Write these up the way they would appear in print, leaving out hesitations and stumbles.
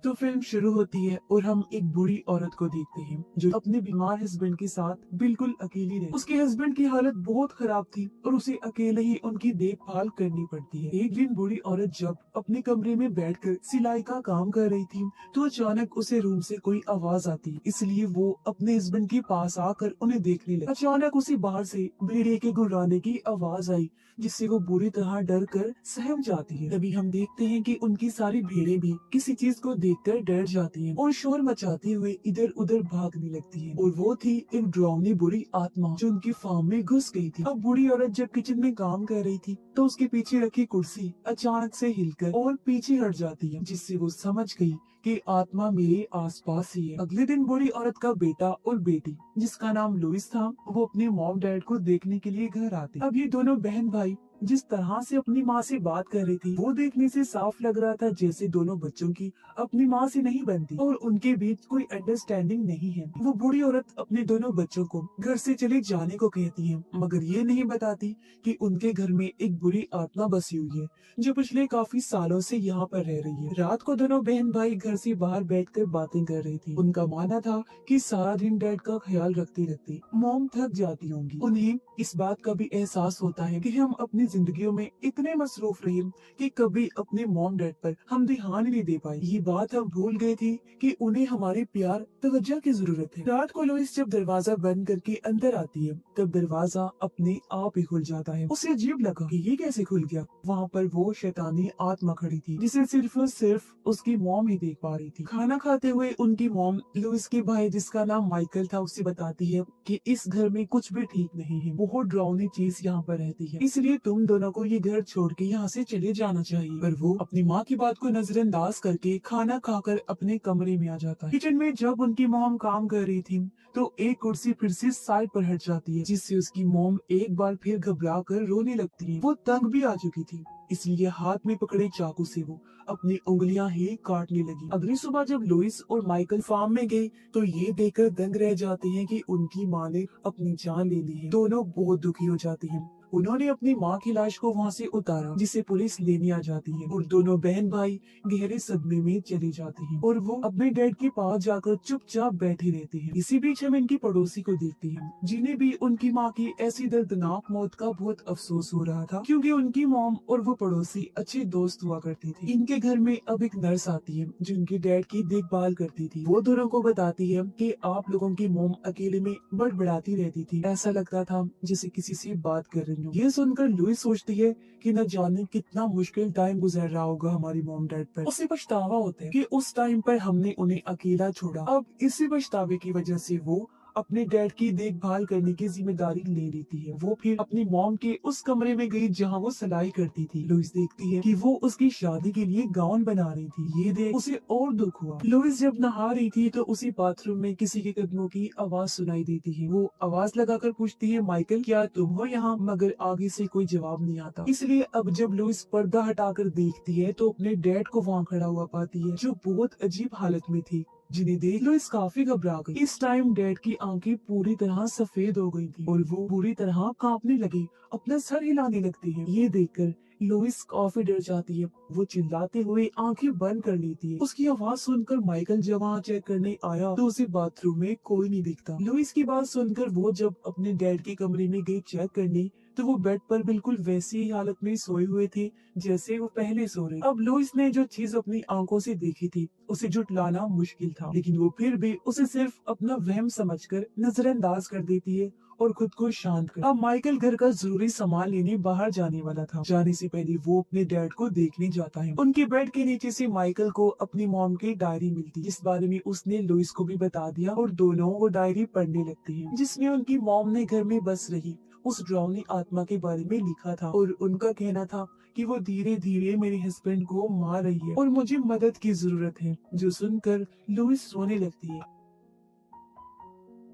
तो फिल्म शुरू होती है और हम एक बूढ़ी औरत को देखते हैं जो अपने बीमार हस्बैंड के साथ बिल्कुल अकेली रहे। उसके हस्बैंड की हालत बहुत खराब थी और उसे अकेले ही उनकी देखभाल करनी पड़ती है। एक दिन बूढ़ी औरत जब अपने कमरे में बैठकर सिलाई का काम कर रही थी तो अचानक उसे रूम से कोई आवाज आती, इसलिए वो अपने हस्बैंड के पास आकर उन्हें देखने लगी। अचानक उसे बाहर से भेड़िए के गुर्राने की आवाज आई, जिससे वो बुरी तरह डर कर सहम जाती है। तभी हम देखते हैं कि उनकी सारी भेड़ें भी किसी चीज को देखकर डर जाती हैं और शोर मचाते हुए इधर उधर भागने लगती हैं। और वो थी एक डरावनी बुरी आत्मा जो उनकी फार्म में घुस गई थी। अब बूढ़ी औरत जब किचन में काम कर रही थी तो उसके पीछे रखी कुर्सी अचानक से हिलकर और पीछे हट जाती है, जिससे वो समझ गई कि आत्मा मेरे आसपास ही है। अगले दिन बूढ़ी औरत का बेटा और बेटी, जिसका नाम लुइस था, वो अपने मॉम डैड को देखने के लिए घर आते। अब ये दोनों बहन भाई जिस तरह से अपनी माँ से बात कर रही थी वो देखने से साफ लग रहा था जैसे दोनों बच्चों की अपनी माँ से नहीं बनती और उनके बीच कोई अंडरस्टैंडिंग नहीं है। वो बूढ़ी औरत अपने दोनों बच्चों को घर से चले जाने को कहती है, मगर ये नहीं बताती कि उनके घर में एक बुरी आत्मा बसी हुई है जो पिछले काफी सालों से यहाँ पर रह रही है। रात को दोनों बहन भाई घर से बाहर बैठकर बातें कर रही थी। उनका मानना था कि सारा दिन डैड का ख्याल रखते रखते मॉम थक जाती होंगी। उन्हें इस बात का भी एहसास होता है कि हम अपनी जिंदगियों में इतने मसरूफ रहे कि कभी अपने मॉम डैड पर हम ध्यान नहीं दे पाए। ये बात हम भूल गए थे कि उन्हें हमारे प्यार तवज्जो की जरूरत है। रात को लुइस जब दरवाजा बंद करके अंदर आती है तब दरवाजा अपने आप ही खुल जाता है। उसे अजीब लगा कि ये कैसे खुल गया। वहाँ पर वो शैतानी आत्मा खड़ी थी जिसे सिर्फ और सिर्फ उसकी मॉम ही देख पा रही थी। खाना खाते हुए उनकी मॉम लुइस के भाई, जिसका नाम माइकल था, उसे बताती है कि इस घर में कुछ भी ठीक नहीं है, बहुत डरावनी चीज यहाँ पर रहती है, इसलिए तुम दोनों को ये घर छोड़ के यहाँ से चले जाना चाहिए। पर वो अपनी माँ की बात को नजरअंदाज करके खाना खाकर अपने कमरे में आ जाता है। किचन में जब उनकी मॉम काम कर रही थी तो एक कुर्सी फिर से साइड पर हट जाती है, जिससे उसकी मॉम एक बार फिर घबरा कर रोने लगती है। वो तंग भी आ चुकी थी, इसलिए हाथ में पकड़े चाकू से वो अपनी उंगलियां ही काटने लगी। अगली सुबह जब लुइस और माइकल फार्म में गए तो ये देखकर दंग रह जाते हैं कि उनकी माँ ने अपनी जान ले ली है। दोनों बहुत दुखी हो जाते हैं। उन्होंने अपनी माँ की लाश को वहाँ से उतारा, जिसे पुलिस लेने आ जाती है और दोनों बहन भाई गहरे सदमे में चले जाते हैं और वो अपने डैड के पास जाकर चुपचाप बैठे रहते हैं। इसी बीच हम इनकी पड़ोसी को देखते हैं, जिन्हें भी उनकी माँ की ऐसी दर्दनाक मौत का बहुत अफसोस हो रहा था, क्योंकि उनकी मॉम और वो पड़ोसी अच्छे दोस्त हुआ करते थे। इनके घर में अब एक नर्स आती है जो उनके डैड की देखभाल करती थी। वो दोनों को बताती है कि आप लोगों की मॉम अकेले में बड़बड़ाती रहती थी, ऐसा लगता था जैसे किसी से बात कर रही हो। ये सुनकर लुइस सोचती है कि न जाने कितना मुश्किल टाइम गुजर रहा होगा हमारी मॉम डैड पर। उसे पछतावा होता है कि उस टाइम पर हमने उन्हें अकेला छोड़ा। अब इसी पछतावे की वजह से वो अपने डैड की देखभाल करने की जिम्मेदारी ले लेती है। वो फिर अपनी मॉम के उस कमरे में गई जहाँ वो सिलाई करती थी। लुइस देखती है कि वो उसकी शादी के लिए गाउन बना रही थी। ये देख उसे और दुख हुआ। लुइस जब नहा रही थी तो उसी बाथरूम में किसी के कदमों की आवाज सुनाई देती है। वो आवाज लगाकर पूछती है, माइकल क्या तुम हो यहाँ? मगर आगे से कोई जवाब नहीं आता। इसलिए अब जब लुइस पर्दा हटाकर देखती है तो अपने डैड को वहाँ खड़ा हुआ पाती है, जो बहुत अजीब हालत में थी, जिन्हें देख लुइस काफी घबरा गई। इस टाइम डैड की आंखें पूरी तरह सफेद हो गई थी और वो पूरी तरह कांपने लगी, अपना सर हिलाने लगती है। ये देखकर लुइस काफी डर जाती है। वो चिल्लाते हुए आंखें बंद कर लेती है। उसकी आवाज सुनकर माइकल जब वहाँ चेक करने आया तो उसे बाथरूम में कोई नहीं दिखता। लुइस की बात सुनकर वो जब अपने डैड के कमरे में गई चेक करने तो वो बेड पर बिल्कुल वैसी ही हालत में सोए हुए थे जैसे वो पहले सो रहे। अब लुइस ने जो चीज अपनी आंखों से देखी थी उसे जुटलाना मुश्किल था, लेकिन वो फिर भी उसे सिर्फ अपना वहम समझकर नजरअंदाज कर देती है और खुद को शांत कर। अब माइकल घर का जरूरी सामान लेने बाहर जाने वाला था। जाने से पहले वो अपने डैड को देखने जाता है। उनके बेड के नीचे से माइकल को अपनी मॉम की डायरी मिलती, जिस बारे में उसने लुइस को भी बता दिया और दोनों वो डायरी पढ़ने लगते हैं, जिसमें उनकी मॉम ने घर में बस रही उस डरावनी आत्मा के बारे में लिखा था और उनका कहना था कि वो धीरे धीरे मेरे हस्बैंड को मार रही है और मुझे मदद की जरूरत है। जो सुनकर लुइस रोने लगती है।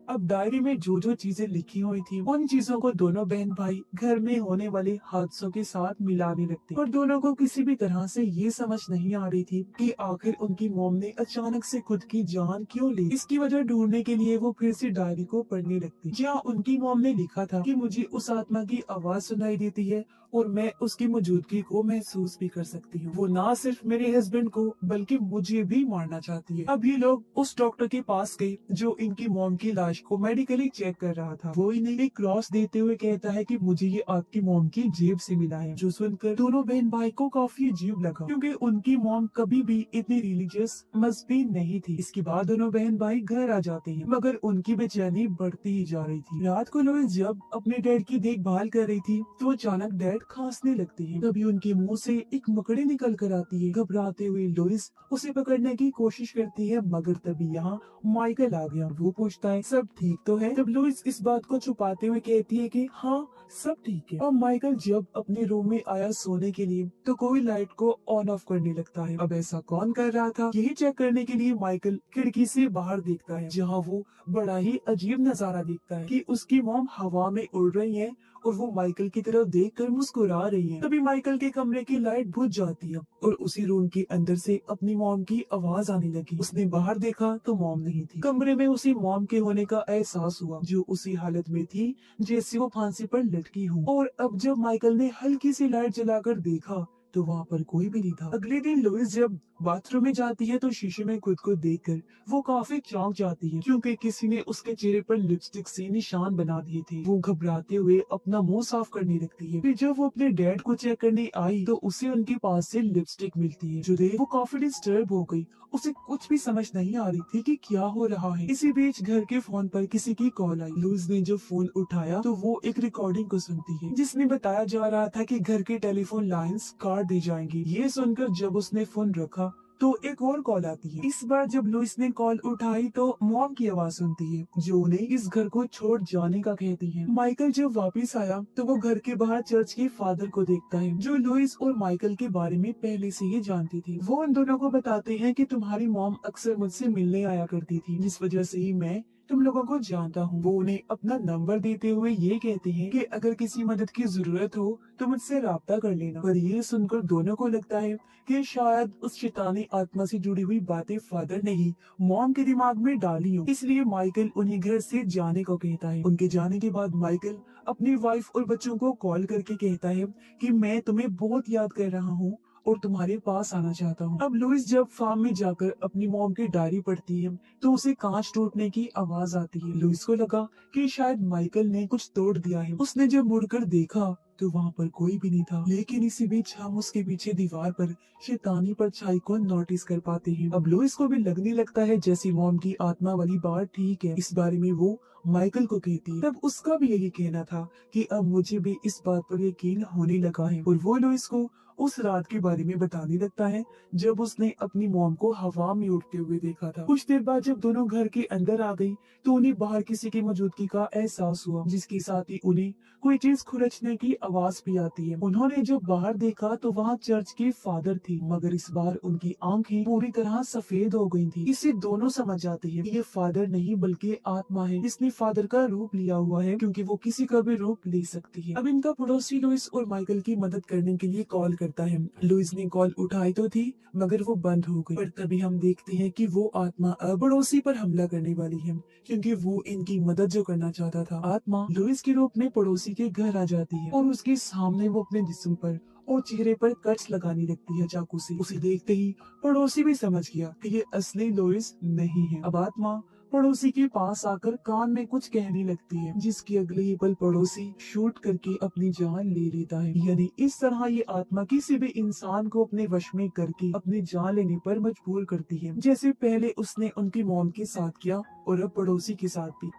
अब डायरी में जो जो चीजें लिखी हुई थी उन चीजों को दोनों बहन भाई घर में होने वाले हादसों के साथ मिलाने लगते और दोनों को किसी भी तरह से ये समझ नहीं आ रही थी कि आखिर उनकी मॉम ने अचानक से खुद की जान क्यों ली। इसकी वजह ढूंढने के लिए वो फिर से डायरी को पढ़ने लगती, जहाँ उनकी मॉम ने लिखा था कि मुझे उस आत्मा की आवाज सुनाई देती है और मैं उसकी मौजूदगी को महसूस भी कर सकती हूँ। वो ना सिर्फ मेरे हस्बैंड को बल्कि मुझे भी मारना चाहती है। अब ये लोग उस डॉक्टर के पास गए जो इनकी मॉम की लाश को मेडिकली चेक कर रहा था। वो इन्हें एक क्रॉस देते हुए कहता है कि मुझे ये आपकी मॉम की जेब से मिला है, जो सुनकर दोनों बहन भाई को काफी अजीब लगा क्योंकि उनकी मॉम कभी भी इतनी रिलीजियस मजहबी नहीं थी। इसके बाद दोनों बहन भाई घर आ जाते हैं, मगर उनकी बेचैनी बढ़ती ही जा रही थी। रात को लोइस जब अपने डैड की देखभाल कर रही थी तो अचानक डैड खांसने लगते हैं। तभी उनके मुंह से एक मकड़ी निकल कर आती है। घबराते हुए लोइस उसे पकड़ने की कोशिश करती है, मगर तभी यहाँ माइकल आ गया। वो पूछता है सब ठीक तो है। तब लुइस इस बात को छुपाते हुए कहती है कि हाँ सब ठीक है। अब माइकल जब अपने रूम में आया सोने के लिए तो कोई लाइट को ऑन ऑफ करने लगता है। अब ऐसा कौन कर रहा था, यही चेक करने के लिए माइकल खिड़की से बाहर देखता है, जहाँ वो बड़ा ही अजीब नजारा देखता है कि उसकी मॉम हवा में उड़ रही है और वो माइकल की तरफ देखकर मुस्कुरा रही है। तभी माइकल के कमरे की लाइट बुझ जाती है और उसी रूम के अंदर से अपनी मॉम की आवाज आने लगी। उसने बाहर देखा तो मॉम नहीं थी। कमरे में उसी मॉम के होने का एहसास हुआ, जो उसी हालत में थी जैसे वो फांसी पर लटकी हो। और अब जब माइकल ने हल्की सी लाइट जलाकर देखा तो वहाँ पर कोई भी नहीं था। अगले दिन लुइस जब बाथरूम में जाती है तो शीशे में खुद को देखकर वो काफी चौंक जाती है, क्योंकि किसी ने उसके चेहरे पर लिपस्टिक से निशान बना दिए थे। वो घबराते हुए अपना मुंह साफ करने लगती है। फिर जब वो अपने डैड को चेक करने आई तो उसे उनके पास से लिपस्टिक मिलती है, जो देख वो काफी डिस्टर्ब हो गई। उसे कुछ भी समझ नहीं आ रही थी कि क्या हो रहा है। इसी बीच घर के फोन पर किसी की कॉल आई। लुइस ने जब फोन उठाया तो वो एक रिकॉर्डिंग को सुनती है, जिसमें बताया जा रहा था कि घर के टेलीफोन लाइंस काट दी जाएंगी। ये सुनकर जब उसने फोन रखा तो एक और कॉल आती है। इस बार जब लुइस ने कॉल उठाई तो मॉम की आवाज सुनती है, जो उन्हें इस घर को छोड़ जाने का कहती है। माइकल जब वापस आया तो वो घर के बाहर चर्च के फादर को देखता है, जो लुइस और माइकल के बारे में पहले से ही जानती थी। वो उन दोनों को बताते हैं कि तुम्हारी मॉम अक्सर मुझसे मिलने आया करती थी, जिस वजह से ही मैं तुम लोगों को जानता हूँ। वो उन्हें अपना नंबर देते हुए ये कहते हैं कि अगर किसी मदद की जरूरत हो तो मुझसे राब्ता कर लेना। पर ये सुनकर दोनों को लगता है कि शायद उस शैतानी आत्मा से जुड़ी हुई बातें फादर ने ही मॉम के दिमाग में डाली हो, इसलिए माइकल उन्हें घर से जाने को कहता है। उनके जाने के बाद माइकल अपनी वाइफ और बच्चों को कॉल करके कहता है कि मैं तुम्हें बहुत याद कर रहा हूँ और तुम्हारे पास आना चाहता हूँ। अब लुइस जब फार्म में जाकर अपनी मॉम की डायरी पढ़ती है तो उसे कांच टूटने की आवाज आती है। लुइस को लगा कि शायद माइकल ने कुछ तोड़ दिया है। उसने जब मुड़कर देखा तो वहाँ पर कोई भी नहीं था, लेकिन इसी बीच हम उसके पीछे दीवार पर शैतानी परछाई को नोटिस कर पाते हैं। अब लुइस को भी लगने लगता है जैसी मॉम की आत्मा वाली बात ठीक है। इस बारे में वो माइकल को कहती है। तब उसका भी यही कहना था कि अब मुझे भी इस बात पर यकीन होने लगा है, और वो लुइस को उस रात के बारे में बताने लगता है जब उसने अपनी मॉम को हवा में उड़ते हुए देखा था। कुछ देर बाद जब दोनों घर के अंदर आ गई तो उन्हें बाहर किसी की मौजूदगी का एहसास हुआ, जिसके साथ ही उन्हें कोई चीज खुरचने की आवाज भी आती है। उन्होंने जब बाहर देखा तो वहाँ चर्च के फादर थे, मगर इस बार उनकी आंखें पूरी तरह सफेद हो गई थी। इससे दोनों समझ जाते हैं कि ये फादर नहीं बल्कि आत्मा है। इसने फादर का रूप लिया हुआ है, क्योंकि वो किसी का भी रूप ले सकती है। अब इनका पड़ोसी लुइस और माइकल की मदद करने के लिए कॉल करता है। लुइस ने कॉल उठाई तो थी, मगर वो बंद हो गई। पर तभी हम देखते हैं कि वो आत्मा अब पड़ोसी पर हमला करने वाली है, क्योंकि वो इनकी मदद जो करना चाहता था। आत्मा लुइस के रूप में पड़ोसी के घर आ जाती है और उसके सामने वो अपने जिस्म पर और चेहरे पर कट्स लगाने लगती है चाकू से। उसे देखते ही पड़ोसी भी समझ गया कि ये असली लुइस नहीं है। अब आत्मा पड़ोसी के पास आकर कान में कुछ कहने लगती है, जिसके अगले ही पल पड़ोसी शूट करके अपनी जान ले लेता है। यानी इस तरह ये आत्मा किसी भी इंसान को अपने वश में करके अपनी जान लेने पर मजबूर करती है, जैसे पहले उसने उनकी मॉम के साथ किया और अब पड़ोसी के साथ भी।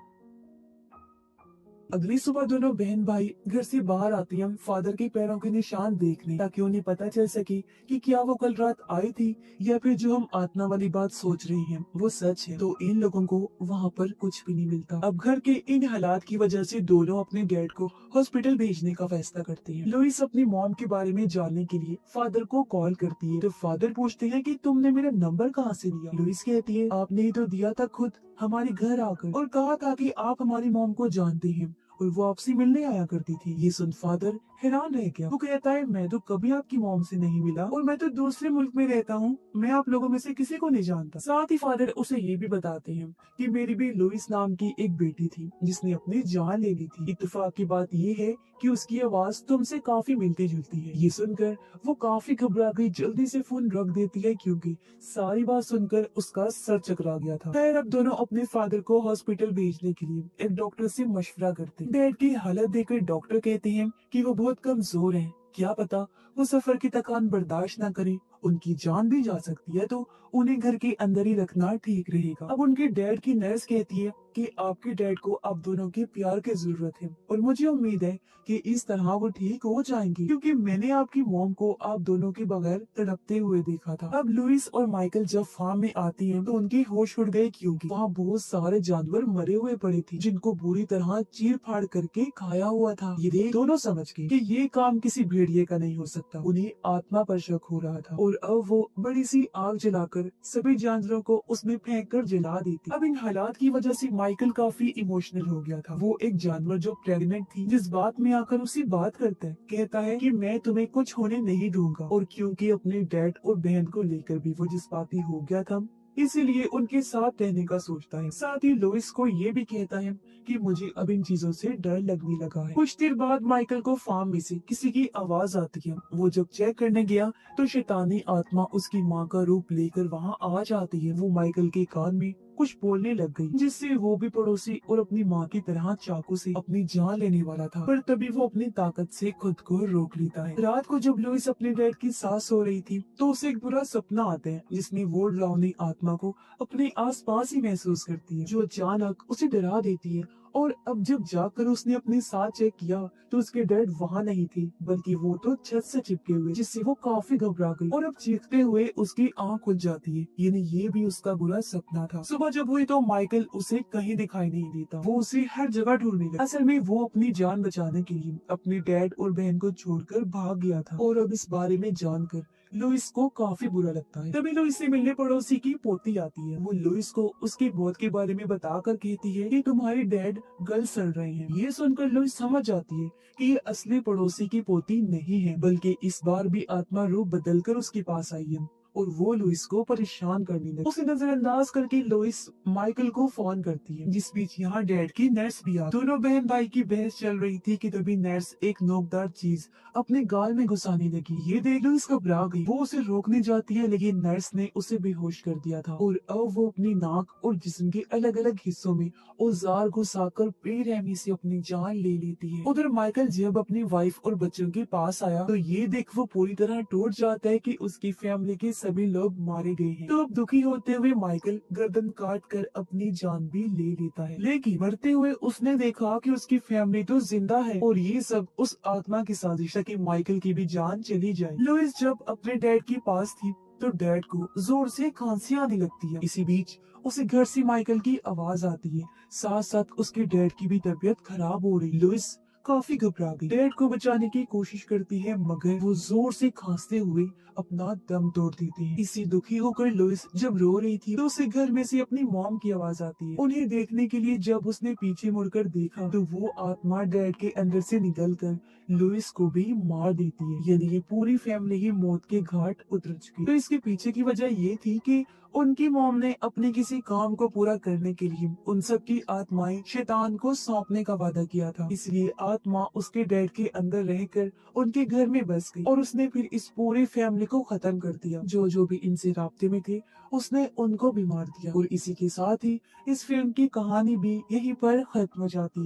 अगली सुबह दोनों बहन भाई घर से बाहर आती हैं फादर के पैरों के निशान देखने, ताकि उन्हें पता चल सके कि क्या वो कल रात आई थी या फिर जो हम आत्मा वाली बात सोच रहे हैं वो सच है। तो इन लोगों को वहाँ पर कुछ भी नहीं मिलता। अब घर के इन हालात की वजह से दोनों अपने डैड को हॉस्पिटल भेजने का फैसला करते हैं। लुइस अपनी मॉम के बारे में जानने के लिए फादर को कॉल करती है, तो फादर पूछते हैं कि तुमने मेरा नंबर कहाँ से लिया। लुइस कहती है आपने ही तो दिया था खुद हमारे घर आकर, और कहा था कि आप हमारी मॉम को जानते हैं और वो आपसे मिलने आया करती थी। ये सुन फादर हैरान रह गया। वो कहता है मैं तो कभी आपकी मॉम से नहीं मिला और मैं तो दूसरे मुल्क में रहता हूँ, मैं आप लोगों में से किसी को नहीं जानता। साथ ही फादर उसे ये भी बताते हैं कि मेरी भी लुइस नाम की एक बेटी थी जिसने अपनी जान ले ली थी। इत्तेफाक की बात ये है कि उसकी आवाज तुमसे काफी मिलती जुलती है। ये सुनकर वो काफी घबरा गई, जल्दी से फोन रख देती है क्योंकि सारी बात सुनकर उसका सर चकरा गया था। खैर अब दोनों अपने फादर को हॉस्पिटल भेजने के लिए एक डॉक्टर से मशवरा करते हैं। डैड की हालत देखकर डॉक्टर कहते हैं कि वो बहुत कमजोर हैं, क्या पता वो सफर की थकान बर्दाश्त न करे, उनकी जान भी जा सकती है, तो उन्हें घर के अंदर ही रखना ठीक रहेगा। अब उनके डैड की नर्स कहती है कि आपके डैड को आप दोनों के प्यार की जरूरत है और मुझे उम्मीद है कि इस तरह वो ठीक हो जाएंगे, क्योंकि मैंने आपकी मॉम को आप दोनों के बगैर तड़पते हुए देखा था। अब लुइस और माइकल जब फार्म में आती हैं तो उनकी होश उड़ गए क्योंकि वहाँ बहुत सारे जानवर मरे हुए पड़े थे जिनको बुरी तरह चीर फाड़ करके खाया हुआ था। ये देख दोनों समझ गए कि ये काम किसी भेड़िए का नहीं हो सकता। उन्हें आत्मा पर शक हो रहा था और अब वो बड़ी सी आग जलाकर सभी जानवरों को उसमें फेंक कर जला देती। अब इन हालात की वजह से माइकल काफी इमोशनल हो गया था। वो एक जानवर जो प्रेग्नेंट थी जिस बात में आकर उसी बात करता है, कहता है कि मैं तुम्हें कुछ होने नहीं दूंगा। और क्योंकि अपने डैड और बहन को लेकर भी वो जज्बाती हो गया था, इसीलिए उनके साथ रहने का सोचता है। साथ ही लोइस को ये भी कहता है कि मुझे अब इन चीजों से डर लगने लगा है। कुछ देर बाद माइकल को फार्म में से किसी की आवाज आती है। वो जब चेक करने गया तो शैतानी आत्मा उसकी माँ का रूप लेकर वहाँ आ जाती है। वो माइकल के कान में कुछ बोलने लग गई, जिससे वो भी पड़ोसी और अपनी माँ की तरह चाकू से अपनी जान लेने वाला था, पर तभी वो अपनी ताकत से खुद को रोक लेता है। रात को जब लुइस अपने डैड की साथ सो रही थी तो उसे एक बुरा सपना आता है जिसमें वो डरावनी आत्मा को अपने आसपास ही महसूस करती है, जो अचानक उसे डरा देती है। और अब जब जाकर उसने अपने साथ चेक किया तो उसके डैड वहाँ नहीं थे, बल्कि वो तो छत से चिपके हुए, जिससे वो काफी घबरा गई और अब चीखते हुए उसकी आंख खुल जाती है। यानी ये भी उसका बुरा सपना था। सुबह जब हुई तो माइकल उसे कहीं दिखाई नहीं देता। वो उसे हर जगह ढूंढने लगा। असल में वो अपनी जान बचाने के लिए अपने डैड और बहन को छोड़कर भाग गया था और अब इस बारे में जानकर लुइस को काफी बुरा लगता है। तभी लुइस से मिलने पड़ोसी की पोती आती है। वो लुइस को उसकी मौत के बारे में बताकर कहती है कि तुम्हारे डैड गल सड़ रहे हैं। ये सुनकर लुइस समझ जाती है कि ये असली पड़ोसी की पोती नहीं है, बल्कि इस बार भी आत्मा रूप बदलकर उसके पास आई है और वो लुइस को परेशान करने लगी। उसे नजरअंदाज करके लुइस माइकल को फोन करती है। जिस बीच यहाँ डैड की नर्स भी आ। दोनों बहन भाई की बहस चल रही थी कि तभी नर्स एक नोकदार चीज अपने गाल में घुसाने लगी। ये देख लुइस घबरा गई। वो उसे रोकने जाती है लेकिन नर्स ने उसे बेहोश कर दिया था और अब वो अपनी नाक और जिस्म के अलग अलग हिस्सों में औजार घुसाकर बेरहमी से अपनी जान ले लेती है। उधर माइकल जब अपनी वाइफ और बच्चों के पास आया तो ये देख वो पूरी तरह टूट जाता है कि उसकी फैमिली के सभी लोग मारे गए हैं। तो अब दुखी होते हुए माइकल गर्दन काट कर अपनी जान भी ले लेता है, लेकिन मरते हुए उसने देखा कि उसकी फैमिली तो जिंदा है और ये सब उस आत्मा की साजिश है कि माइकल की भी जान चली जाए। लुइस जब अपने डैड के पास थी तो डैड को जोर से खांसी आने लगती है। इसी बीच उसे घर से माइकल की आवाज आती है, साथ साथ उसके डैड की भी तबीयत खराब हो रही। लुइस काफी घबरा गई, डैड को बचाने की कोशिश करती है मगर वो जोर से खांसते हुए अपना दम तोड़ देते हैं। इससे दुखी होकर लुइस जब रो रही थी तो उसे घर में से अपनी मॉम की आवाज आती है। उन्हें देखने के लिए जब उसने पीछे मुड़कर देखा तो वो आत्मा डैड के अंदर से निकलकर लुइस को भी मार देती है। यानी ये पूरी फैमिली ही मौत के घाट उतर चुकी। तो इसके पीछे की वजह ये थी कि उनकी मॉम ने अपने किसी काम को पूरा करने के लिए उन सब की आत्माएं शैतान को सौंपने का वादा किया था। इसलिए आत्मा उसके डैड के अंदर रहकर उनके घर में बस गई और उसने फिर इस पूरी फैमिली को खत्म कर दिया। जो जो भी इनसे राब्ते में थे उसने उनको भी मार दिया। और इसी के साथ ही इस फिल्म की कहानी भी यहीं पर खत्म हो जाती है।